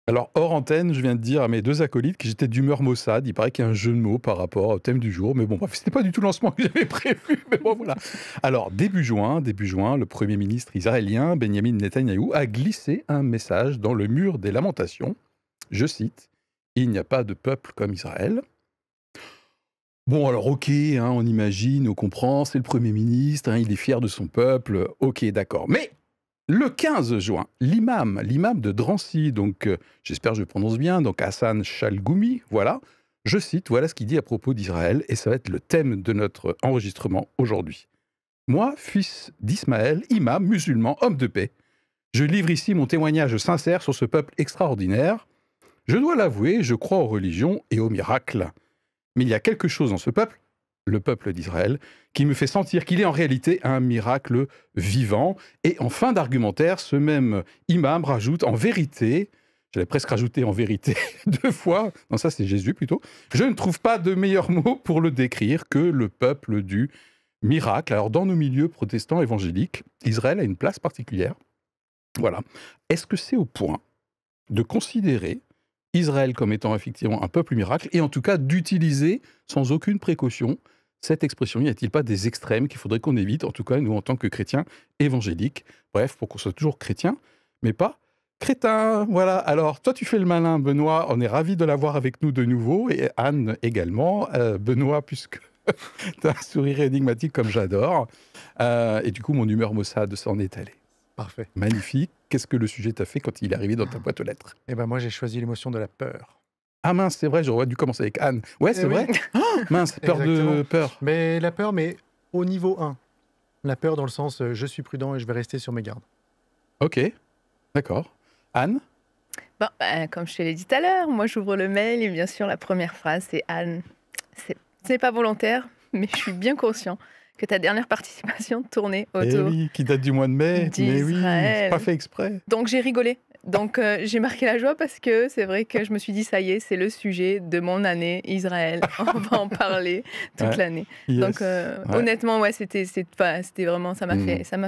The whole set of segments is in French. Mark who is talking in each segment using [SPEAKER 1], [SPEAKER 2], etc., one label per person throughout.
[SPEAKER 1] Alors, hors antenne, je viens de dire à mes 2 acolytes que j'étais d'humeur maussade. Il paraît qu'il y a un jeu de mots par rapport au thème du jour, mais bon, bref, c'était pas du tout le lancement que j'avais prévu, mais bon, voilà. Alors, début juin, le premier ministre israélien, Benjamin Netanyahou, a glissé un message dans le mur des lamentations. Je cite: «Il n'y a pas de peuple comme Israël». Bon, alors OK, hein, on imagine, on comprend, c'est le premier ministre, hein, il est fier de son peuple, OK, d'accord. Mais le 15 juin, l'imam de Drancy, donc j'espère que je le prononce bien, donc Hassan Chalgoumi, voilà, je cite, voilà ce qu'il dit à propos d'Israël, et ça va être le thème de notre enregistrement aujourd'hui. Moi, fils d'Ismaël, imam, musulman, homme de paix, je livre ici mon témoignage sincère sur ce peuple extraordinaire. Je dois l'avouer, je crois aux religions et aux miracles. Mais il y a quelque chose dans ce peuple, le peuple d'Israël, qui me fait sentir qu'il est en réalité un miracle vivant. Et en fin d'argumentaire, ce même imam rajoute en vérité, j'allais presque rajouter en vérité 2 fois, non ça c'est Jésus plutôt, je ne trouve pas de meilleur mot pour le décrire que le peuple du miracle. Alors dans nos milieux protestants évangéliques, Israël a une place particulière. Voilà. Est-ce que c'est au point de considérer Israël comme étant effectivement un peuple miracle et en tout cas d'utiliser sans aucune précaution cette expression? Y a-t-il pas des extrêmes qu'il faudrait qu'on évite, en tout cas nous en tant que chrétiens évangéliques? Bref, pour qu'on soit toujours chrétien, mais pas crétin. Voilà, alors toi tu fais le malin Benoît, on est ravis de l'avoir avec nous de nouveau et Anne également. Benoît, puisque tu as un sourire énigmatique comme j'adore, et du coup mon humeur maussade s'en est allée.
[SPEAKER 2] Parfait.
[SPEAKER 1] Magnifique. Qu'est-ce que le sujet t'a fait quand il est arrivé dans ta boîte aux lettres?
[SPEAKER 2] Et ben moi, j'ai choisi l'émotion de la peur.
[SPEAKER 1] Ah mince, c'est vrai, j'aurais dû commencer avec Anne. Ouais,
[SPEAKER 2] Eh
[SPEAKER 1] c'est
[SPEAKER 2] oui,
[SPEAKER 1] vrai? Ah mince, peur
[SPEAKER 2] exactement.
[SPEAKER 1] de peur.
[SPEAKER 2] Mais la peur, mais au niveau 1. La peur dans le sens, je suis prudent et je vais rester sur mes gardes.
[SPEAKER 1] OK, d'accord. Anne?
[SPEAKER 3] Bon, comme je te l'ai dit tout à l'heure, moi j'ouvre le mail et bien sûr la première phrase c'est Anne. C'est pas volontaire, mais je suis bien conscient que ta dernière participation tournait
[SPEAKER 1] Eh
[SPEAKER 3] autour
[SPEAKER 1] oui, qui date du mois de mai. Mais oui, c'est pas
[SPEAKER 3] d'Israël.
[SPEAKER 1] fait exprès.
[SPEAKER 3] Donc j'ai rigolé. Donc j'ai marqué la joie parce que c'est vrai que je me suis dit ça y est, c'est le sujet de mon année Israël. On va en parler toute
[SPEAKER 1] Ouais,
[SPEAKER 3] l'année. Donc
[SPEAKER 1] yes. Ouais.
[SPEAKER 3] honnêtement, ouais, c'était vraiment
[SPEAKER 1] Mmh.
[SPEAKER 3] ça m'a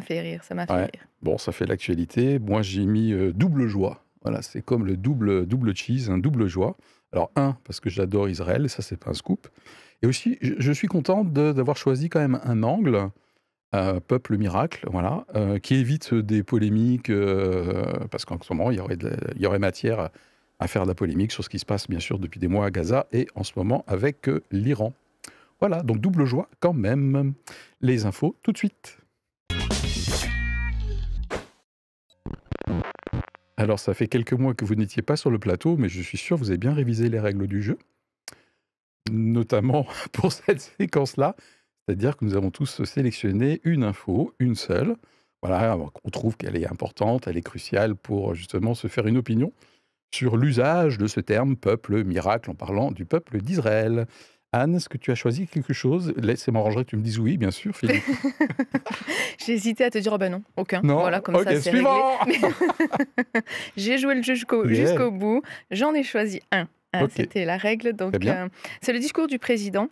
[SPEAKER 3] fait rire, ça m'a fait
[SPEAKER 1] Ouais.
[SPEAKER 3] rire.
[SPEAKER 1] Bon, ça fait l'actualité. Moi, j'ai mis double joie. Voilà, c'est comme le double cheese, un double joie. Alors, parce que j'adore Israël, et ça, c'est pas un scoop. Et aussi, je suis content d'avoir choisi quand même un angle, peuple miracle, voilà, qui évite des polémiques, parce qu'en ce moment, il y aurait matière à faire de la polémique sur ce qui se passe, bien sûr, depuis des mois à Gaza et en ce moment avec l'Iran. Voilà, donc double joie quand même. Les infos tout de suite. Alors, ça fait quelques mois que vous n'étiez pas sur le plateau, mais je suis sûr que vous avez bien révisé les règles du jeu, notamment pour cette séquence-là. C'est-à-dire que nous avons tous sélectionné une info, une seule. Voilà, on trouve qu'elle est importante, elle est cruciale pour justement se faire une opinion sur l'usage de ce terme peuple miracle en parlant du peuple d'Israël. Anne, est-ce que tu as choisi quelque chose? C'est m'arrangerait que tu me dises oui, bien sûr, Philippe.
[SPEAKER 3] J'ai hésité à te dire: «Oh bah non, aucun».
[SPEAKER 1] Non?
[SPEAKER 3] Voilà, comme
[SPEAKER 1] Ok,
[SPEAKER 3] ça, c'est réglé.
[SPEAKER 1] suivant.
[SPEAKER 3] Mais j'ai joué le jeu
[SPEAKER 1] Yeah.
[SPEAKER 3] jusqu'au bout. J'en ai choisi un.
[SPEAKER 1] Ok,
[SPEAKER 3] C'était la règle.
[SPEAKER 1] très
[SPEAKER 3] Donc,
[SPEAKER 1] bien.
[SPEAKER 3] c'est le discours du président.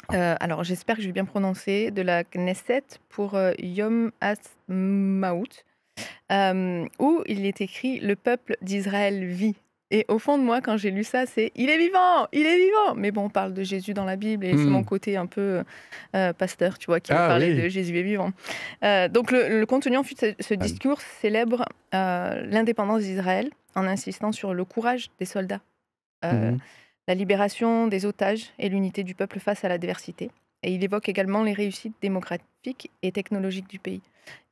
[SPEAKER 1] Ah.
[SPEAKER 3] Alors, j'espère que je vais bien prononcer, de la Knesset pour Yom Ha'atzmaut, où il est écrit: «Le peuple d'Israël vit». Et au fond de moi, quand j'ai lu ça, c'est: «Il est vivant! Il est vivant!» Mais bon, on parle de Jésus dans la Bible et c'est mon côté un peu pasteur, tu vois, qui veut
[SPEAKER 1] Ah
[SPEAKER 3] parler
[SPEAKER 1] oui.
[SPEAKER 3] de Jésus est vivant. Donc, le contenu, en fait, ce
[SPEAKER 1] Anne.
[SPEAKER 3] discours célèbre l'indépendance d'Israël en insistant sur le courage des soldats, euh,
[SPEAKER 1] Mhm.
[SPEAKER 3] la libération des otages et l'unité du peuple face à l'adversité. Et il évoque également les réussites démographiques et technologiques du pays.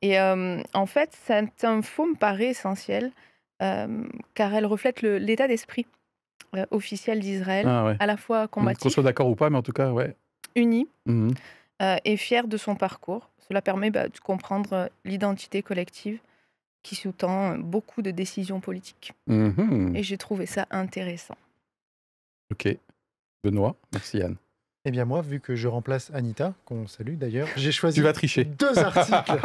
[SPEAKER 3] Et en fait, cette info me paraît essentielle car elle reflète l'état d'esprit officiel d'Israël,
[SPEAKER 1] Ah ouais.
[SPEAKER 3] à la fois
[SPEAKER 1] Qu'on soit
[SPEAKER 3] combatif,
[SPEAKER 1] d'accord ou pas, mais en tout cas, ouais.
[SPEAKER 3] uni
[SPEAKER 1] Mhm.
[SPEAKER 3] et fier de son parcours. Cela permet de comprendre l'identité collective qui sous-tend beaucoup de décisions politiques.
[SPEAKER 1] Mhm.
[SPEAKER 3] Et j'ai trouvé ça intéressant.
[SPEAKER 1] Ok. Benoît, merci Anne.
[SPEAKER 2] Eh bien moi, vu que je remplace Anita, qu'on salue d'ailleurs, j'ai
[SPEAKER 1] Tu
[SPEAKER 2] choisi
[SPEAKER 1] vas tricher.
[SPEAKER 2] 2 articles.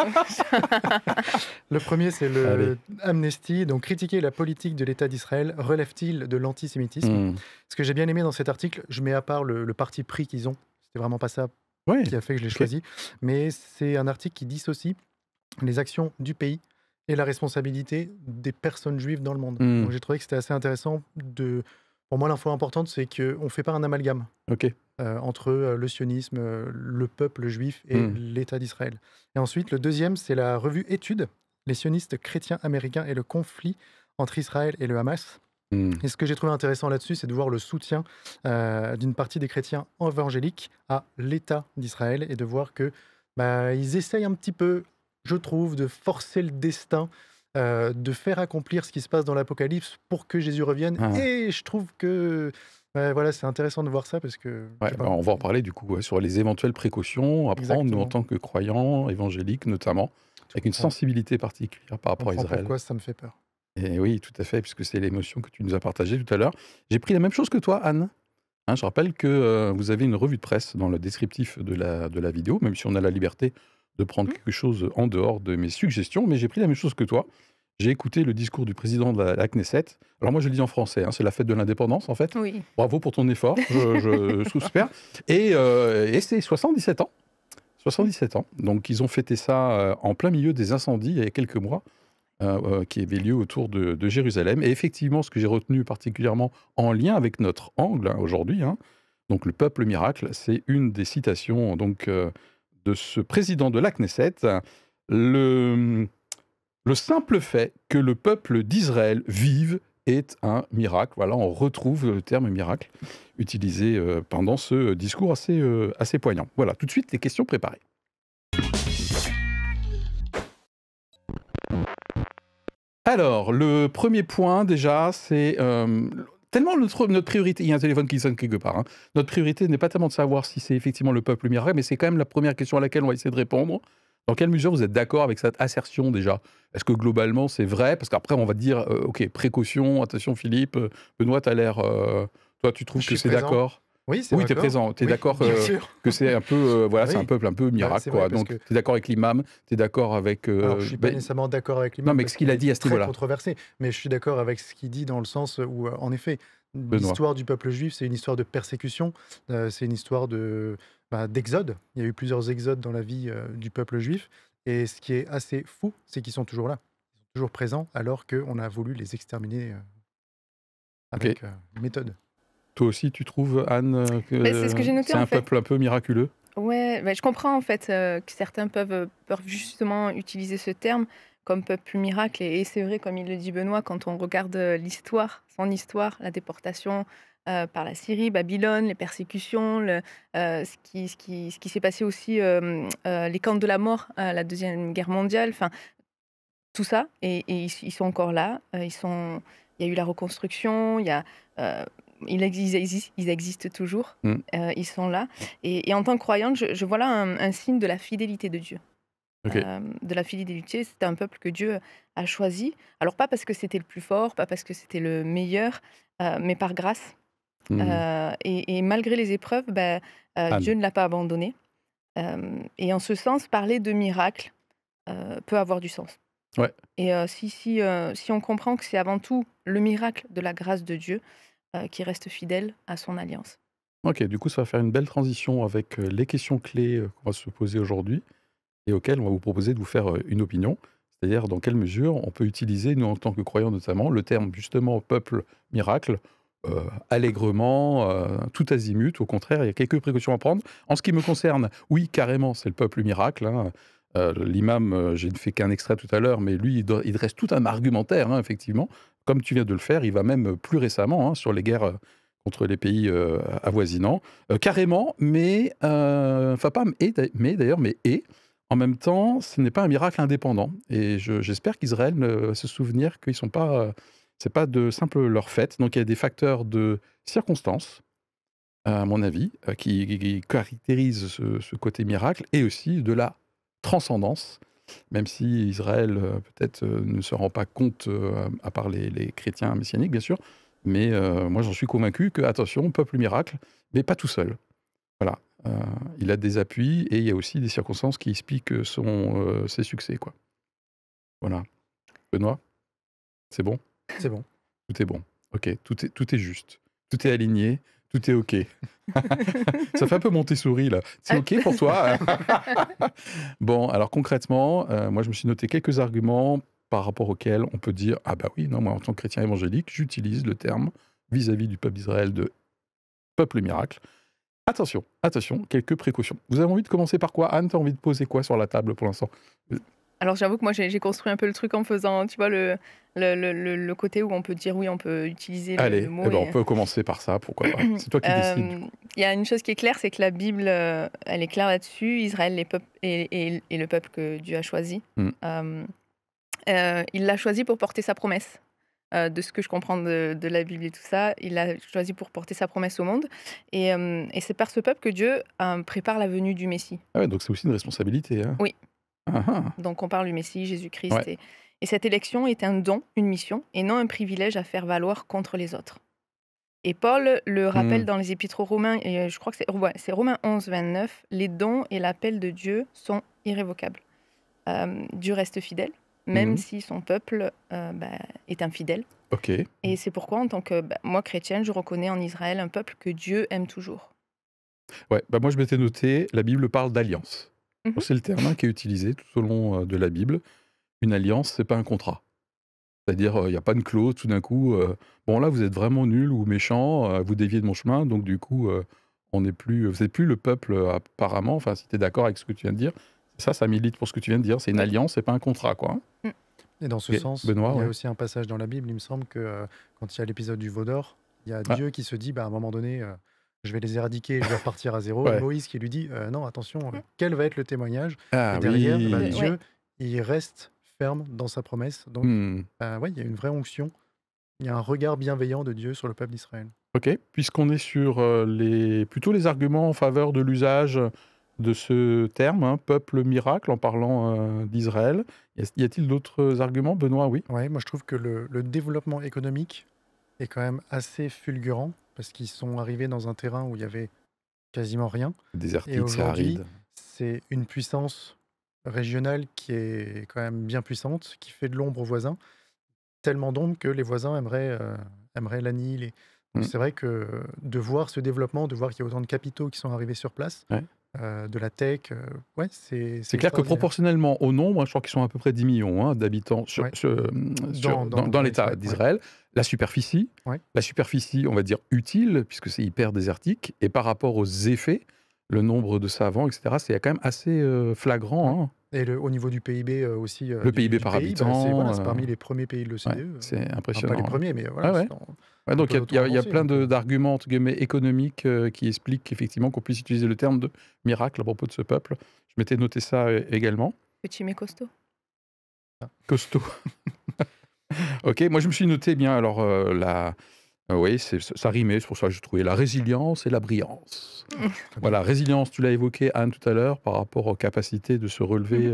[SPEAKER 2] Le premier, c'est
[SPEAKER 1] Allez.
[SPEAKER 2] le Amnesty, donc critiquer la politique de l'État d'Israël relève-t-il de l'antisémitisme?
[SPEAKER 1] Mhm.
[SPEAKER 2] Ce que j'ai bien aimé dans cet article, je mets à part le parti pris qu'ils ont, c'était vraiment pas ça
[SPEAKER 1] Ouais.
[SPEAKER 2] qui a fait que je l'ai
[SPEAKER 1] Ok.
[SPEAKER 2] choisi, mais c'est un article qui dissocie les actions du pays et la responsabilité des personnes juives dans le monde.
[SPEAKER 1] Hmm.
[SPEAKER 2] Donc j'ai trouvé que c'était assez intéressant de... Pour moi, l'info importante, c'est qu'on ne fait pas un amalgame
[SPEAKER 1] Ok.
[SPEAKER 2] entre le sionisme, le peuple juif et
[SPEAKER 1] Hmm.
[SPEAKER 2] l'État d'Israël. Et ensuite, le deuxième, c'est la revue Études, les sionistes chrétiens américains et le conflit entre Israël et le Hamas.
[SPEAKER 1] Hmm.
[SPEAKER 2] Et ce que j'ai trouvé intéressant là-dessus, c'est de voir le soutien d'une partie des chrétiens évangéliques à l'État d'Israël et de voir que ils essayent un petit peu, je trouve, de forcer le destin, de faire accomplir ce qui se passe dans l'Apocalypse pour que Jésus revienne.
[SPEAKER 1] Ah.
[SPEAKER 2] Et je trouve que voilà, c'est intéressant de voir ça parce que... je
[SPEAKER 1] Ouais,
[SPEAKER 2] sais pas.
[SPEAKER 1] bah, on va en parler du coup ouais, sur les éventuelles précautions à prendre, nous en
[SPEAKER 2] Exactement.
[SPEAKER 1] tant que croyants évangéliques notamment, avec une
[SPEAKER 2] comprends.
[SPEAKER 1] sensibilité particulière par
[SPEAKER 2] Je
[SPEAKER 1] rapport à
[SPEAKER 2] comprends
[SPEAKER 1] Israël.
[SPEAKER 2] pourquoi ça me fait peur.
[SPEAKER 1] Et oui, tout à fait, puisque c'est l'émotion que tu nous as partagée tout à l'heure. J'ai pris la même chose que toi, Anne. Hein, je rappelle que vous avez une revue de presse dans le descriptif de la vidéo, même si on a la liberté de prendre quelque chose en dehors de mes suggestions, mais j'ai pris la même chose que toi. J'ai écouté le discours du président de la Knesset. Alors moi, je le dis en français, hein, c'est la fête de l'indépendance, en fait.
[SPEAKER 3] Oui.
[SPEAKER 1] Bravo pour ton effort, je trouve super. Et c'est 77 ans. 77 ans. Donc, ils ont fêté ça en plein milieu des incendies il y a quelques mois, qui avaient lieu autour de Jérusalem. Et effectivement, ce que j'ai retenu particulièrement en lien avec notre angle hein, aujourd'hui, hein, donc le peuple miracle, c'est une des citations donc, de ce président de la Knesset. Le simple fait que le peuple d'Israël vive est un miracle. Voilà, on retrouve le terme miracle utilisé pendant ce discours assez poignant. Voilà, tout de suite, les questions préparées. Alors, le premier point, déjà, c'est tellement notre priorité. Il y a un téléphone qui sonne quelque part. Hein. Notre priorité n'est pas tellement de savoir si c'est effectivement le peuple miracle, mais c'est quand même la première question à laquelle on va essayer de répondre. Dans quelle mesure vous êtes d'accord avec cette assertion déjà? Est-ce que globalement c'est vrai? Parce qu'après on va dire, ok, précaution, attention Philippe, Benoît, tu as l'air. Toi, tu trouves
[SPEAKER 2] Je
[SPEAKER 1] que
[SPEAKER 2] suis
[SPEAKER 1] c'est
[SPEAKER 2] présent.
[SPEAKER 1] d'accord?
[SPEAKER 2] Oui, c'est
[SPEAKER 1] Oui, tu es
[SPEAKER 2] d'accord.
[SPEAKER 1] présent. Tu es
[SPEAKER 2] Oui,
[SPEAKER 1] d'accord
[SPEAKER 2] bien sûr.
[SPEAKER 1] que c'est un peu. Voilà, c'est
[SPEAKER 2] Oui.
[SPEAKER 1] un peuple un peu miracle,
[SPEAKER 2] c'est vrai,
[SPEAKER 1] quoi.
[SPEAKER 2] parce
[SPEAKER 1] Donc,
[SPEAKER 2] que...
[SPEAKER 1] tu es d'accord avec l'imam, tu es d'accord avec.
[SPEAKER 2] Alors, je suis pas
[SPEAKER 1] ben,
[SPEAKER 2] nécessairement d'accord avec
[SPEAKER 1] non,
[SPEAKER 2] lui-même
[SPEAKER 1] mais
[SPEAKER 2] parce
[SPEAKER 1] ce qu'il
[SPEAKER 2] qu'il
[SPEAKER 1] a
[SPEAKER 2] est
[SPEAKER 1] dit à ce
[SPEAKER 2] très
[SPEAKER 1] niveau-là,
[SPEAKER 2] controversé, mais je suis d'accord avec ce qu'il dit dans le sens où, en effet,
[SPEAKER 1] Benoît.
[SPEAKER 2] l'histoire du peuple juif, c'est une histoire de persécution, c'est une histoire d'exode. Il y a eu plusieurs exodes dans la vie du peuple juif, et ce qui est assez fou, c'est qu'ils sont toujours là, ils sont toujours présents, alors qu'on a voulu les exterminer
[SPEAKER 1] Ok.
[SPEAKER 2] avec méthode.
[SPEAKER 1] Toi aussi, tu trouves, Anne,
[SPEAKER 3] Mais c'est ce que
[SPEAKER 1] que
[SPEAKER 3] j'ai noté
[SPEAKER 1] c'est
[SPEAKER 3] en
[SPEAKER 1] un
[SPEAKER 3] fait.
[SPEAKER 1] peuple un peu miraculeux?
[SPEAKER 3] Ouais, je comprends en fait que certains peuvent justement utiliser ce terme comme peuple miracle. Et c'est vrai, comme il le dit Benoît, quand on regarde son histoire, la déportation par la Syrie, Babylone, les persécutions, ce qui s'est passé aussi, les camps de la mort à la Deuxième Guerre mondiale, enfin, tout ça, et ils sont encore là. Il y a eu la reconstruction, euh, ils existent toujours,
[SPEAKER 1] Mm.
[SPEAKER 3] ils sont là. Et en tant que croyante, je vois là un signe de la fidélité de Dieu.
[SPEAKER 1] Ok.
[SPEAKER 3] De la fidélité, c'était un peuple que Dieu a choisi. Alors pas parce que c'était le plus fort, pas parce que c'était le meilleur, mais par grâce.
[SPEAKER 1] Mhm.
[SPEAKER 3] Et malgré les épreuves,
[SPEAKER 1] Anne.
[SPEAKER 3] Dieu ne l'a pas abandonné. Et en ce sens, parler de miracle peut avoir du sens.
[SPEAKER 1] Ouais.
[SPEAKER 3] Et si on comprend que c'est avant tout le miracle de la grâce de Dieu qui reste fidèle à son alliance.
[SPEAKER 1] Ok, du coup, ça va faire une belle transition avec les questions clés qu'on va se poser aujourd'hui et auxquelles on va vous proposer de vous faire une opinion. C'est-à-dire dans quelle mesure on peut utiliser, nous en tant que croyants notamment, le terme justement peuple miracle allègrement, tout azimut. Au contraire, il y a quelques précautions à prendre. En ce qui me concerne, oui, carrément, c'est le peuple miracle. Hein. L'imam, j'ai fait qu'un extrait tout à l'heure, mais lui, il dresse tout un argumentaire, hein, effectivement. Comme tu viens de le faire, il va même plus récemment hein, sur les guerres contre les pays avoisinants. Carrément, mais, enfin pas, mais d'ailleurs, mais en même temps, ce n'est pas un miracle indépendant. Et j'espère qu'Israël va se souvenir qu'ils sont pas, c'est pas de simple leur fait. Donc il y a des facteurs de circonstances, à mon avis, qui caractérisent ce côté miracle, et aussi de la transcendance, même si Israël peut-être ne se rend pas compte, à part les chrétiens messianiques bien sûr, mais moi j'en suis convaincu que, attention, peuple miracle, mais pas tout seul. Voilà, il a des appuis et il y a aussi des circonstances qui expliquent ses succès, quoi. Voilà. Benoît, c'est bon?
[SPEAKER 2] C'est bon.
[SPEAKER 1] Tout est bon. Ok, tout est juste. Tout est aligné. Tout est ok. Ça fait un peu Montessori là. C'est ok pour toi? Bon, alors concrètement, moi je me suis noté quelques arguments par rapport auquel on peut dire: «Ah bah oui, non, moi en tant que chrétien évangélique, j'utilise le terme vis-à-vis du peuple d'Israël de peuple miracle». Attention, attention, quelques précautions. Vous avez envie de commencer par quoi? Anne, tu as envie de poser quoi sur la table pour l'instant?
[SPEAKER 3] Alors j'avoue que moi j'ai construit un peu le truc en faisant, tu vois, le côté où on peut dire oui, on peut utiliser
[SPEAKER 1] Allez,
[SPEAKER 3] le mot.
[SPEAKER 1] eh ben, on peut commencer par ça, pourquoi pas. C'est toi qui décides.
[SPEAKER 3] Il y a une chose qui est claire, c'est que la Bible, elle est claire là-dessus. Israël est le peuple que Dieu a choisi.
[SPEAKER 1] Mm.
[SPEAKER 3] Il l'a choisi pour porter sa promesse. De ce que je comprends de la Bible et tout ça, il l'a choisi pour porter sa promesse au monde. Et c'est par ce peuple que Dieu prépare la venue du Messie.
[SPEAKER 1] Ah ouais, donc c'est aussi une responsabilité. Hein.
[SPEAKER 3] Oui.
[SPEAKER 1] Ah ah.
[SPEAKER 3] Donc on parle du Messie, Jésus-Christ.
[SPEAKER 1] Ouais.
[SPEAKER 3] Et cette élection est un don, une mission, et non un privilège à faire valoir contre les autres. Et Paul le rappelle dans les épîtres aux Romains, et je crois que c'est Romains 11, 29, les dons et l'appel de Dieu sont irrévocables. Dieu reste fidèle, même si son peuple est infidèle.
[SPEAKER 1] Ok.
[SPEAKER 3] Et c'est pourquoi, en tant que moi chrétienne, je reconnais en Israël un peuple que Dieu aime toujours.
[SPEAKER 1] Ouais, bah moi je m'étais noté, la Bible parle d'alliance.
[SPEAKER 3] Mhm.
[SPEAKER 1] C'est le terme qui est utilisé tout au long de la Bible. Une alliance, c'est pas un contrat. C'est-à-dire, il n'y a pas une clause, tout d'un coup, bon là vous êtes vraiment nul ou méchant, vous déviez de mon chemin, donc du coup, vous n'êtes plus le peuple apparemment, enfin si tu es d'accord avec ce que tu viens de dire, ça milite pour ce que tu viens de dire, c'est une
[SPEAKER 3] Oui.
[SPEAKER 1] alliance, c'est pas un contrat, quoi. Hein.
[SPEAKER 2] Et dans ce
[SPEAKER 1] Et
[SPEAKER 2] sens,
[SPEAKER 1] Benoît,
[SPEAKER 2] il y a
[SPEAKER 1] ouais.
[SPEAKER 2] aussi un passage dans la Bible, il me semble que quand il y a l'épisode du veau d'or, il y a
[SPEAKER 1] Ah,
[SPEAKER 2] Dieu qui se dit, à un moment donné, je vais les éradiquer, je vais repartir à zéro. Et
[SPEAKER 1] ouais.
[SPEAKER 2] Moïse qui lui dit, non, attention, quel va être le témoignage?
[SPEAKER 1] Ah
[SPEAKER 2] Et derrière,
[SPEAKER 1] oui.
[SPEAKER 3] Ouais.
[SPEAKER 2] Dieu, il reste ferme dans sa promesse. Donc,
[SPEAKER 1] Hmm.
[SPEAKER 2] ouais, il y a une vraie onction, il y a un regard bienveillant de Dieu sur le peuple d'Israël.
[SPEAKER 1] Ok, puisqu'on est sur plutôt les arguments en faveur de l'usage de ce terme, hein, peuple miracle, en parlant d'Israël, y a-t-il d'autres arguments, Benoît? Oui.
[SPEAKER 2] Ouais, moi je trouve que le développement économique est quand même assez fulgurant parce qu'ils sont arrivés dans un terrain où il y avait quasiment rien. Et
[SPEAKER 1] Désertique, c'est
[SPEAKER 2] aujourd'hui,
[SPEAKER 1] aride.
[SPEAKER 2] c'est une puissance régionale qui est quand même bien puissante, qui fait de l'ombre aux voisins, tellement d'ombre que les voisins aimeraient l'annihiler. Donc
[SPEAKER 1] Hmm.
[SPEAKER 2] c'est vrai que de voir ce développement, de voir qu'il y a autant de capitaux qui sont arrivés sur place,
[SPEAKER 1] Ouais.
[SPEAKER 2] de la tech, ouais, c'est
[SPEAKER 1] C'est clair que
[SPEAKER 2] extraordinaire.
[SPEAKER 1] proportionnellement au nombre, je crois qu'ils sont à peu près 10 millions hein, d'habitants
[SPEAKER 2] Ouais.
[SPEAKER 1] dans
[SPEAKER 2] Dans
[SPEAKER 1] l'État
[SPEAKER 2] Israël, ouais.
[SPEAKER 1] d'Israël. La superficie,
[SPEAKER 2] Ouais.
[SPEAKER 1] on va dire utile, puisque c'est hyper désertique, et par rapport aux effets, le nombre de savants, etc., c'est quand même assez flagrant.
[SPEAKER 2] Ouais.
[SPEAKER 1] Hein.
[SPEAKER 2] Et au niveau du PIB aussi,
[SPEAKER 1] Le PIB
[SPEAKER 2] du
[SPEAKER 1] par
[SPEAKER 2] pays, c'est
[SPEAKER 1] habitant,
[SPEAKER 2] c'est parmi les premiers pays de l'OCDE.
[SPEAKER 1] ouais, c'est
[SPEAKER 2] Enfin, pas
[SPEAKER 1] impressionnant.
[SPEAKER 2] les
[SPEAKER 1] Ouais.
[SPEAKER 2] premiers, mais
[SPEAKER 1] Ouais,
[SPEAKER 2] voilà,
[SPEAKER 1] ouais.
[SPEAKER 2] c'est dans-
[SPEAKER 1] Ouais,
[SPEAKER 2] on
[SPEAKER 1] donc
[SPEAKER 2] peut
[SPEAKER 1] il y a
[SPEAKER 2] l'auto-avancer.
[SPEAKER 1] plein
[SPEAKER 2] Donc,
[SPEAKER 1] d'arguments entre guillemets, économiques qui expliquent effectivement qu'on puisse utiliser le terme de miracle à propos de ce peuple. Je m'étais noté ça également.
[SPEAKER 3] Petit mais costaud.
[SPEAKER 1] Costaud. Ok, moi je me suis noté bien alors oui, ça rimait, c'est pour ça que j'ai trouvé la résilience et la brillance.
[SPEAKER 2] très bien.
[SPEAKER 1] Voilà, résilience, tu l'as évoqué Anne tout à l'heure par rapport aux capacités de se relever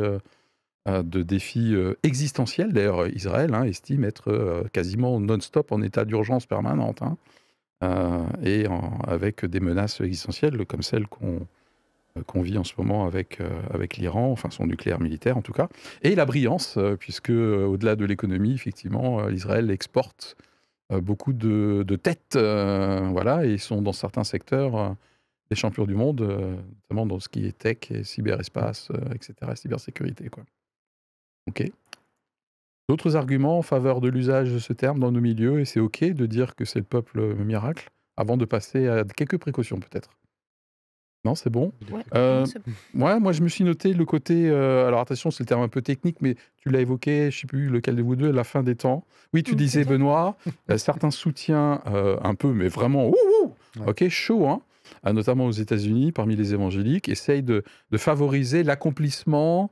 [SPEAKER 1] de défis existentiels. D'ailleurs, Israël estime être quasiment non-stop en état d'urgence permanente, hein, avec des menaces existentielles comme celles qu'on vit en ce moment avec l'Iran, enfin son nucléaire militaire en tout cas. Et la brillance, puisque au-delà de l'économie, effectivement, Israël exporte beaucoup de têtes, voilà, et ils sont dans certains secteurs les champions du monde, notamment dans ce qui est tech et cyberespace, etc., cybersécurité, quoi. Ok. D'autres arguments en faveur de l'usage de ce terme dans nos milieux, et c'est ok de dire que c'est le peuple miracle, avant de passer à quelques précautions peut-être. Non, c'est bon.
[SPEAKER 3] Ouais,
[SPEAKER 1] Euh,
[SPEAKER 3] non, c'est-
[SPEAKER 1] Ouais, moi je me suis noté le côté. Alors attention, c'est le terme un peu technique, mais tu l'as évoqué, je ne sais plus lequel de vous deux, la fin des temps. Oui, tu disais, Benoît, certains soutiens un peu, mais vraiment, ouh,
[SPEAKER 2] Ouais.
[SPEAKER 1] ok, chaud, hein, notamment aux États-Unis, parmi les évangéliques, essayent de favoriser l'accomplissement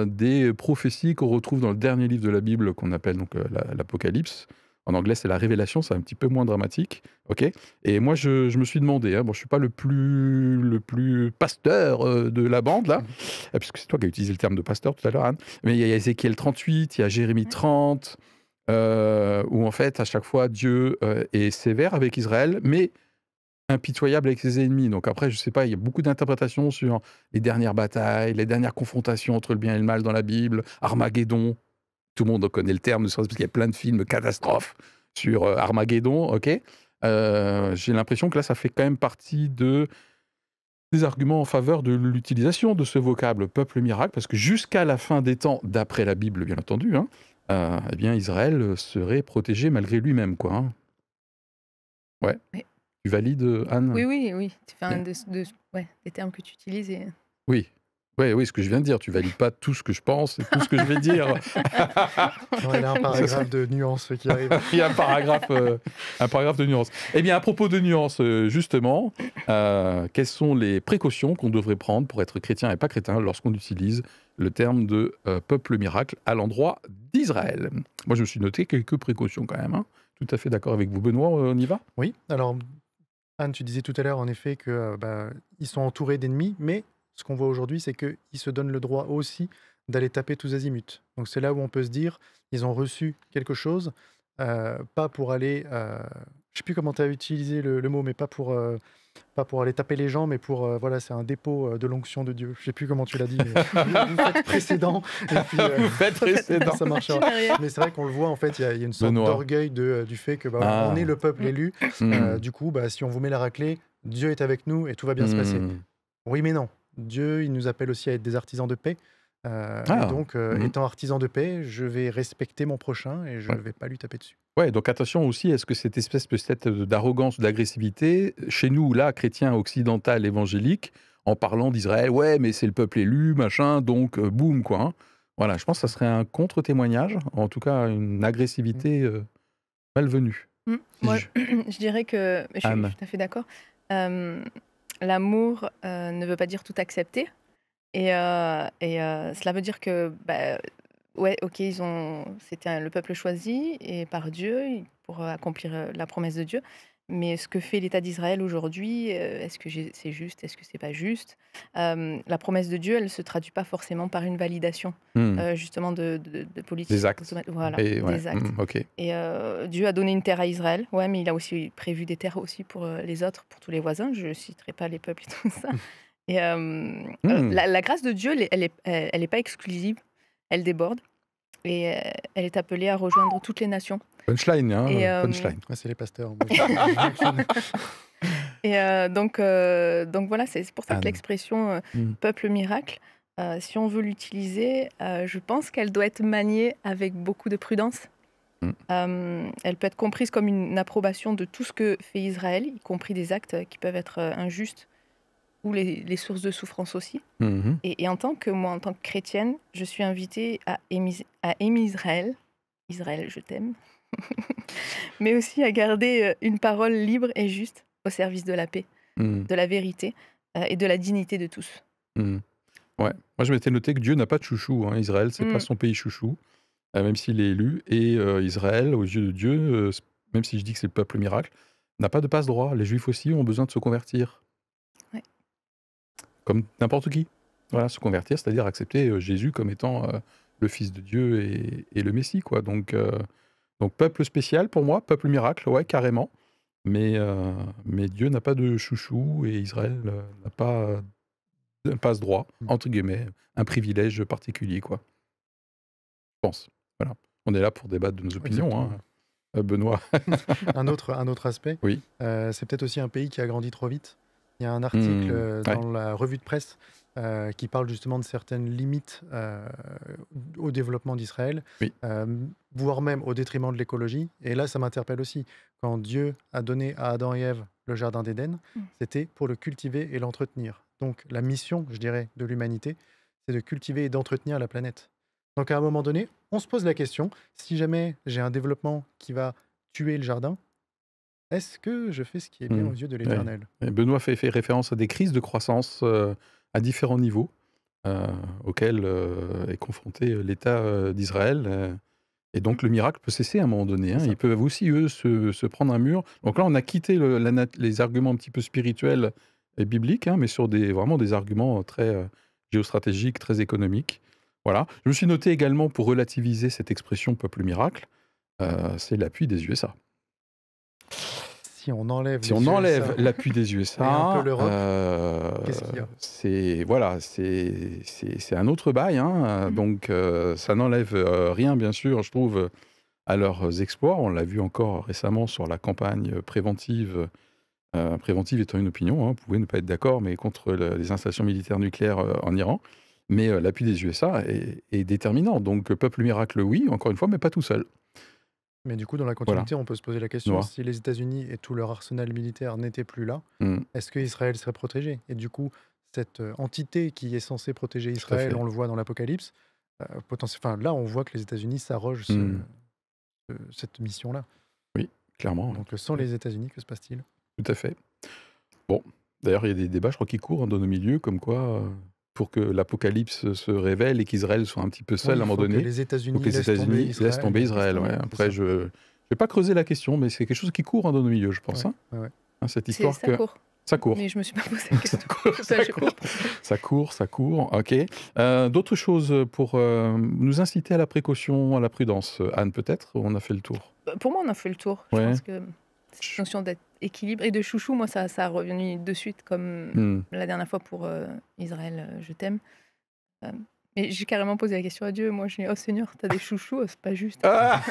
[SPEAKER 1] des prophéties qu'on retrouve dans le dernier livre de la Bible, qu'on appelle donc l'Apocalypse. En anglais, c'est la Révélation, c'est un petit peu moins dramatique, ok. Et moi, je me suis demandé, hein, bon, je suis pas le plus pasteur de la bande là, puisque c'est toi qui as utilisé le terme de pasteur tout à l'heure, Anne. Mais il y a Ézéchiel 38, il y a Jérémie 30, où en fait, à chaque fois, Dieu est sévère avec Israël, mais impitoyable avec ses ennemis. Donc après, je sais pas, il y a beaucoup d'interprétations sur les dernières batailles, les dernières confrontations entre le bien et le mal dans la Bible, Armageddon. Tout le monde connaît le terme, parce qu'il y a plein de films catastrophes sur Armageddon, ok. J'ai l'impression que là, ça fait quand même partie des arguments en faveur de l'utilisation de ce vocable peuple miracle, parce que jusqu'à la fin des temps, d'après la Bible, bien entendu, hein, eh bien Israël serait protégé malgré lui-même, quoi. Hein. Ouais.
[SPEAKER 3] Oui,
[SPEAKER 1] Tu valides, Anne?
[SPEAKER 3] oui, oui, oui. Enfin,
[SPEAKER 1] Bien.
[SPEAKER 3] ouais, les termes que tu utilises.
[SPEAKER 1] Oui. Ouais, oui, ce que je viens de dire. Tu valides pas tout ce que je pense et tout ce que je vais dire.
[SPEAKER 2] Non, il y a un
[SPEAKER 1] Ça serait-
[SPEAKER 2] paragraphe de nuances qui arrive.
[SPEAKER 1] Il y a un paragraphe de nuances. Eh bien, à propos de nuances, justement, quelles sont les précautions qu'on devrait prendre pour être chrétien et pas chrétien lorsqu'on utilise le terme de peuple miracle à l'endroit d'Israël? Moi, je me suis noté quelques précautions quand même. Hein. Tout à fait d'accord avec vous. Benoît, on y va?
[SPEAKER 2] Oui, alors Anne, tu disais tout à l'heure en effet que ils sont entourés d'ennemis, mais ce qu'on voit aujourd'hui, c'est qu'ils se donnent le droit aussi d'aller taper tous azimuts. Donc c'est là où on peut se dire, ils ont reçu quelque chose, pas pour aller, je sais plus comment tu as utilisé le mot, mais pas pour aller taper les gens, mais pour, voilà, c'est un dépôt de l'onction de Dieu. Je sais plus comment tu l'as dit, mais vous faites précédent, et puis
[SPEAKER 1] Vous faites précédent.
[SPEAKER 2] ça marchera. Mais c'est vrai qu'on le voit, en fait, il y a une sorte
[SPEAKER 1] Benoît.
[SPEAKER 2] d'orgueil du fait que
[SPEAKER 1] Ah.
[SPEAKER 2] on est le peuple élu.
[SPEAKER 1] Hmm.
[SPEAKER 2] Du coup, si on vous met la raclée, Dieu est avec nous et tout va bien se passer.
[SPEAKER 1] Hmm.
[SPEAKER 2] Oui, mais non. Dieu, il nous appelle aussi à être des artisans de paix. Et
[SPEAKER 1] Ah.
[SPEAKER 2] donc,
[SPEAKER 1] Mhm.
[SPEAKER 2] étant artisan de paix, je vais respecter mon prochain et je ne
[SPEAKER 1] Ouais.
[SPEAKER 2] vais pas lui taper dessus.
[SPEAKER 1] Ouais, donc attention aussi, est-ce que cette espèce peut-être d'arrogance, d'agressivité, chez nous, là, chrétiens, occidental, évangélique, en parlant d'Israël, ouais, mais c'est le peuple élu, machin, donc boum, quoi. Hein. Voilà, je pense que ça serait un contre-témoignage, en tout cas une agressivité malvenue. Si
[SPEAKER 3] Moi,
[SPEAKER 1] je-
[SPEAKER 3] je dirais que je suis
[SPEAKER 1] Anne.
[SPEAKER 3] tout à fait d'accord. L'amour ne veut pas dire tout accepter. Cela veut dire que, ouais, ok, c'était le peuple choisi et par Dieu pour accomplir la promesse de Dieu. Mais ce que fait l'État d'Israël aujourd'hui, est-ce que c'est juste, est-ce que c'est pas juste? La promesse de Dieu, elle se traduit pas forcément par une validation,
[SPEAKER 1] Hmm.
[SPEAKER 3] justement de politique.
[SPEAKER 1] Des actes.
[SPEAKER 3] Voilà,
[SPEAKER 1] Et, ouais,
[SPEAKER 3] des actes.
[SPEAKER 1] ok.
[SPEAKER 3] Et Dieu a donné une terre à Israël, ouais, mais il a aussi prévu des terres aussi pour les autres, pour tous les voisins. Je ne citerai pas les peuples et tout ça. Et
[SPEAKER 1] Hmm.
[SPEAKER 3] la grâce de Dieu, elle est pas exclusive, elle déborde. Et elle est appelée à rejoindre toutes les nations.
[SPEAKER 1] Punchline, hein,
[SPEAKER 3] Et,
[SPEAKER 1] punchline.
[SPEAKER 2] Ouais, c'est les pasteurs.
[SPEAKER 3] Donc voilà, c'est pour ça que
[SPEAKER 1] Anne.
[SPEAKER 3] l'expression
[SPEAKER 1] Hmm.
[SPEAKER 3] peuple miracle, si on veut l'utiliser, je pense qu'elle doit être maniée avec beaucoup de prudence. Elle peut être comprise comme une approbation de tout ce que fait Israël, y compris des actes qui peuvent être injustes ou les sources de souffrance aussi.
[SPEAKER 1] Mhm.
[SPEAKER 3] Et en tant que chrétienne, je suis invitée à aimer Israël. Israël, je t'aime. Mais aussi à garder une parole libre et juste au service de la paix,
[SPEAKER 1] Hmm.
[SPEAKER 3] de la vérité et de la dignité de tous.
[SPEAKER 1] Hmm. Ouais. Moi, je m'étais noté que Dieu n'a pas de chouchou. Hein. Israël, c'est pas son pays chouchou, même s'il est élu. Et Israël, aux yeux de Dieu, même si je dis que c'est le peuple miracle, n'a pas de passe-droit. Les Juifs aussi ont besoin de se convertir.
[SPEAKER 3] Ouais.
[SPEAKER 1] Comme n'importe qui. Voilà, se convertir, c'est-à-dire accepter Jésus comme étant le Fils de Dieu et le Messie, quoi. Donc, peuple spécial pour moi, peuple miracle, ouais, carrément. Mais Dieu n'a pas de chouchou et Israël n'a pas de passe-droit, entre guillemets, un privilège particulier, quoi. Je pense. Voilà. On est là pour débattre de nos opinions, hein. Benoît.
[SPEAKER 2] Un autre aspect,
[SPEAKER 1] Oui.
[SPEAKER 2] c'est peut-être aussi un pays qui a grandi trop vite. Il y a un article
[SPEAKER 1] Ouais.
[SPEAKER 2] dans la revue de presse qui parle justement de certaines limites au développement d'Israël,
[SPEAKER 1] Oui.
[SPEAKER 2] voire même au détriment de l'écologie. Et là, ça m'interpelle aussi. Quand Dieu a donné à Adam et Ève le jardin d'Éden, c'était pour le cultiver et l'entretenir. Donc la mission, je dirais, de l'humanité, c'est de cultiver et d'entretenir la planète. Donc à un moment donné, on se pose la question, si jamais j'ai un développement qui va tuer le jardin, est-ce que je fais ce qui est bien aux yeux de l'Éternel?
[SPEAKER 1] Et Benoît fait référence à des crises de croissance à différents niveaux auxquels est confronté l'État d'Israël. Et donc le miracle peut cesser à un moment donné. Hein.
[SPEAKER 2] C'est ça.
[SPEAKER 1] Ils peuvent aussi, eux, se prendre un mur. Donc là, on a quitté les arguments un petit peu spirituels et bibliques, hein, mais sur vraiment des arguments très géostratégiques, très économiques. Voilà. Je me suis noté également, pour relativiser cette expression peuple miracle, c'est l'appui des USA.
[SPEAKER 2] Si on enlève
[SPEAKER 1] Si
[SPEAKER 2] les
[SPEAKER 1] on
[SPEAKER 2] USA,
[SPEAKER 1] enlève l'appui des USA,
[SPEAKER 2] et un peu l'Europe, qu'est-ce qu'il y a?
[SPEAKER 1] C'est un autre bail. Hein. Donc ça n'enlève rien, bien sûr, je trouve, à leurs exploits. On l'a vu encore récemment sur la campagne préventive. Préventive étant une opinion, hein, vous pouvez ne pas être d'accord, mais contre les installations militaires nucléaires en Iran. Mais l'appui des USA est déterminant. Donc, peuple miracle, oui, encore une fois, mais pas tout seul.
[SPEAKER 2] Mais du coup, dans la
[SPEAKER 1] Voilà.
[SPEAKER 2] continuité, on peut se poser la question,
[SPEAKER 1] Noah.
[SPEAKER 2] si les États-Unis et tout leur arsenal militaire n'étaient plus là,
[SPEAKER 1] Hmm,
[SPEAKER 2] est-ce qu'Israël serait protégé? Et du coup, cette entité qui est censée protéger
[SPEAKER 1] tout à
[SPEAKER 2] Israël,
[SPEAKER 1] fait.
[SPEAKER 2] on le voit dans l'Apocalypse, enfin, là, on voit que les États-Unis s'arrogent
[SPEAKER 1] Hmm,
[SPEAKER 2] cette mission-là.
[SPEAKER 1] oui, clairement, oui,
[SPEAKER 2] Donc,
[SPEAKER 1] tout
[SPEAKER 2] sans
[SPEAKER 1] à fait.
[SPEAKER 2] les États-Unis, que se passe-t-il?
[SPEAKER 1] Tout à fait. Bon, d'ailleurs, il y a des débats, je crois, qui courent dans nos milieux, comme quoi, pour que l'Apocalypse se révèle et qu'Israël soit un petit peu seul
[SPEAKER 2] Oui,
[SPEAKER 1] à un
[SPEAKER 2] il
[SPEAKER 1] moment
[SPEAKER 2] faut que
[SPEAKER 1] donné,
[SPEAKER 2] les
[SPEAKER 1] faut
[SPEAKER 2] États-Unis
[SPEAKER 1] que les
[SPEAKER 2] laissent tomber
[SPEAKER 1] États-Unis laissent tomber Israël. Ouais.
[SPEAKER 3] Laisse tomber,
[SPEAKER 2] c'est
[SPEAKER 1] Après,
[SPEAKER 2] ça.
[SPEAKER 1] je ne vais pas creuser la question, mais c'est quelque chose qui court dans nos milieux, je pense.
[SPEAKER 2] Ouais,
[SPEAKER 1] Hein,
[SPEAKER 2] ouais.
[SPEAKER 1] cette
[SPEAKER 3] C'est
[SPEAKER 1] histoire
[SPEAKER 3] ça
[SPEAKER 1] que
[SPEAKER 3] court.
[SPEAKER 1] ça court.
[SPEAKER 3] Mais je me suis pas posé la
[SPEAKER 1] Ça
[SPEAKER 3] question.
[SPEAKER 1] court,
[SPEAKER 3] Ça,
[SPEAKER 1] ça
[SPEAKER 3] j'ai pas
[SPEAKER 1] court, ça court, ok. D'autres choses pour nous inciter à la précaution, à la prudence, Anne, peut-être? On a fait le tour.
[SPEAKER 3] Pour moi, on a fait le tour. Je
[SPEAKER 1] Ouais.
[SPEAKER 3] pense que cette notion d'équilibre et de chouchou, moi, ça a revenu de suite, comme
[SPEAKER 1] Hmm.
[SPEAKER 3] la dernière fois pour Israël, je t'aime. Mais j'ai carrément posé la question à Dieu. Moi, je dis, oh Seigneur, t'as des chouchous, c'est pas juste.
[SPEAKER 1] Ah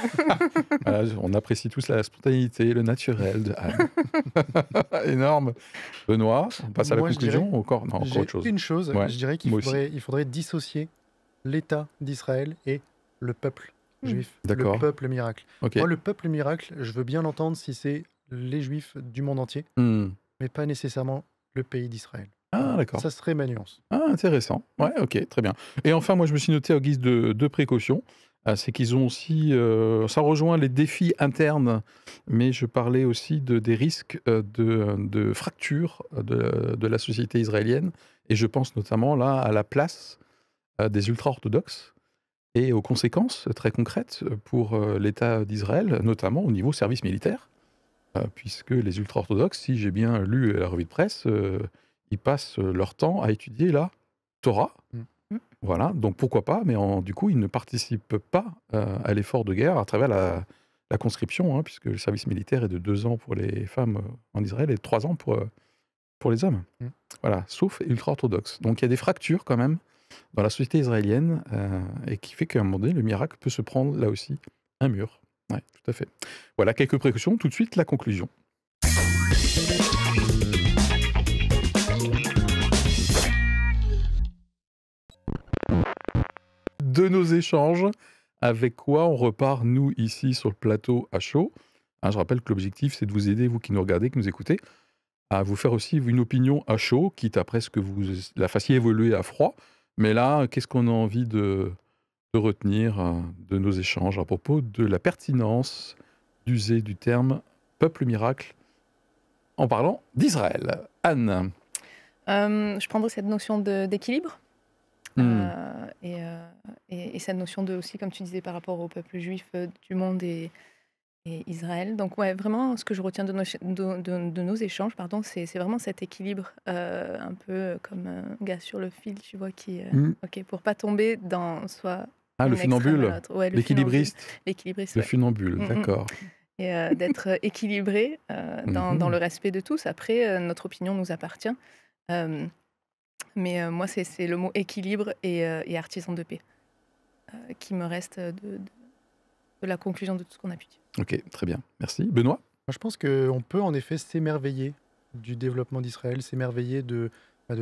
[SPEAKER 1] voilà, on apprécie tous la spontanéité, le naturel de Anne. Énorme. Benoît, on passe à la
[SPEAKER 2] Moi, je
[SPEAKER 1] conclusion
[SPEAKER 2] dirais-
[SPEAKER 1] ou encore? Non, encore
[SPEAKER 2] J'ai
[SPEAKER 1] autre chose.
[SPEAKER 2] une chose,
[SPEAKER 1] Ouais,
[SPEAKER 2] je dirais qu'il
[SPEAKER 1] moi aussi.
[SPEAKER 2] faudrait dissocier l'État d'Israël et le peuple juif,
[SPEAKER 1] D'accord.
[SPEAKER 2] le peuple miracle.
[SPEAKER 1] Ok.
[SPEAKER 2] Moi, le peuple miracle, je veux bien l'entendre si c'est les juifs du monde entier,
[SPEAKER 1] Hmm.
[SPEAKER 2] mais pas nécessairement le pays d'Israël.
[SPEAKER 1] Ah, d'accord.
[SPEAKER 2] Ça serait ma nuance.
[SPEAKER 1] Ah, intéressant. Ouais, ok, très bien. Et enfin, moi, je me suis noté au guise de précaution, c'est qu'ils ont aussi, ça rejoint les défis internes, mais je parlais aussi des risques de fracture de la société israélienne, et je pense notamment là à la place des ultra-orthodoxes et aux conséquences très concrètes pour l'État d'Israël, notamment au niveau service militaire, puisque les ultra-orthodoxes, si j'ai bien lu la revue de presse, ils passent leur temps à étudier la Torah.
[SPEAKER 2] Mm.
[SPEAKER 1] Voilà, donc pourquoi pas, mais du coup, ils ne participent pas à l'effort de guerre à travers la conscription, hein, puisque le service militaire est de 2 ans pour les femmes en Israël et de 3 ans pour les hommes.
[SPEAKER 2] Mm.
[SPEAKER 1] Voilà, sauf ultra-orthodoxes. Donc il y a des fractures quand même dans la société israélienne, et qui fait qu'à un moment donné, le miracle peut se prendre là aussi un mur. Ouais, tout à fait. Voilà, quelques précautions. Tout de suite, la conclusion. De nos échanges, avec quoi on repart, nous, ici, sur le plateau à chaud. Hein, je rappelle que l'objectif, c'est de vous aider, vous qui nous regardez, qui nous écoutez, à vous faire aussi une opinion à chaud, quitte à presque vous la fassiez évoluer à froid. Mais là, qu'est-ce qu'on a envie de retenir de nos échanges à propos de la pertinence d'user du terme peuple miracle en parlant d'Israël? Anne.
[SPEAKER 3] Je prendrais cette notion d'équilibre et cette notion de aussi, comme tu disais, par rapport au peuple juif du monde et Israël. Donc ouais, vraiment, ce que je retiens de nos échanges, pardon, c'est vraiment cet équilibre, un peu comme un gars sur le fil, tu vois, qui, ok, pour pas tomber dans soit
[SPEAKER 1] Ah, le
[SPEAKER 3] une extrême à
[SPEAKER 1] funambule,
[SPEAKER 3] l'autre. Ouais,
[SPEAKER 1] l'équilibriste,
[SPEAKER 3] l'équilibriste,
[SPEAKER 1] le
[SPEAKER 3] ouais.
[SPEAKER 1] funambule,
[SPEAKER 3] Mm, mm.
[SPEAKER 1] d'accord.
[SPEAKER 3] Et d'être équilibré dans le respect de tous. Après, notre opinion nous appartient. Mais moi, c'est le mot équilibre et artisan de paix qui me reste de la conclusion de tout ce qu'on a pu dire.
[SPEAKER 1] Ok, très bien. Merci. Benoît?
[SPEAKER 2] Moi, je pense qu'on peut en effet s'émerveiller du développement d'Israël, s'émerveiller de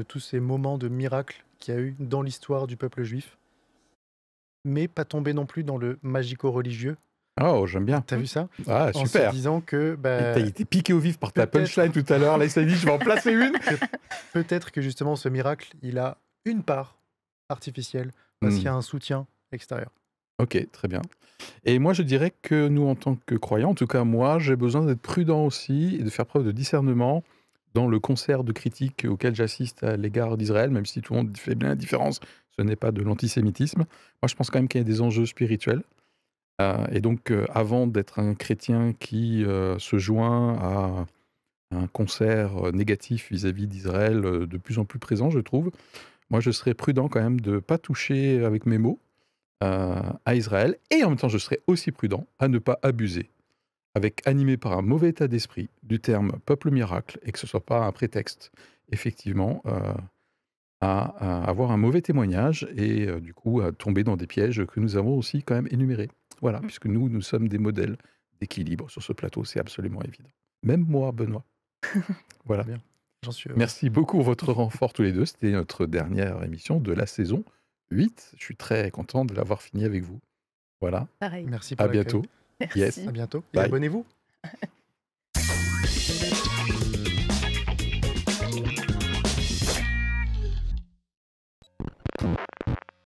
[SPEAKER 2] tous ces moments de miracle qu'il y a eu dans l'histoire du peuple juif, mais pas tomber non plus dans le magico-religieux.
[SPEAKER 1] Oh, j'aime bien.
[SPEAKER 2] T'as vu ça?
[SPEAKER 1] Ah,
[SPEAKER 2] En
[SPEAKER 1] super.
[SPEAKER 2] se disant que
[SPEAKER 1] T'as été piqué au vif par ta
[SPEAKER 2] peut-être-
[SPEAKER 1] punchline tout à l'heure. Là, il s'est dit, je vais en placer une.
[SPEAKER 2] peut-être que justement ce miracle, il a une part artificielle parce qu'il y a un soutien extérieur.
[SPEAKER 1] Ok, très bien. Et moi, je dirais que nous, en tant que croyants, en tout cas moi, j'ai besoin d'être prudent aussi et de faire preuve de discernement dans le concert de critiques auquel j'assiste à l'égard d'Israël, même si tout le monde fait bien la différence, ce n'est pas de l'antisémitisme. Moi, je pense quand même qu'il y a des enjeux spirituels. Et donc, avant d'être un chrétien qui se joint à un concert négatif vis-à-vis d'Israël de plus en plus présent, je trouve, moi, je serais prudent quand même de ne pas toucher avec mes mots à Israël, et en même temps je serais aussi prudent à ne pas abuser, animé par un mauvais état d'esprit du terme peuple miracle, et que ce ne soit pas un prétexte effectivement à avoir un mauvais témoignage et du coup à tomber dans des pièges que nous avons aussi quand même énumérés. Voilà, puisque nous sommes des modèles d'équilibre sur ce plateau, c'est absolument évident. Même moi, Benoît. Voilà.
[SPEAKER 2] Bien. J'en suis heureux.
[SPEAKER 1] Merci beaucoup pour votre renfort tous les deux. C'était notre dernière émission de la saison 8. Je suis très content de l'avoir fini avec vous. Voilà,
[SPEAKER 3] Pareil.
[SPEAKER 2] Merci pour
[SPEAKER 1] à
[SPEAKER 2] l'accueil.
[SPEAKER 1] bientôt. Yes,
[SPEAKER 3] Merci.
[SPEAKER 2] À bientôt et
[SPEAKER 1] bye.
[SPEAKER 2] abonnez-vous.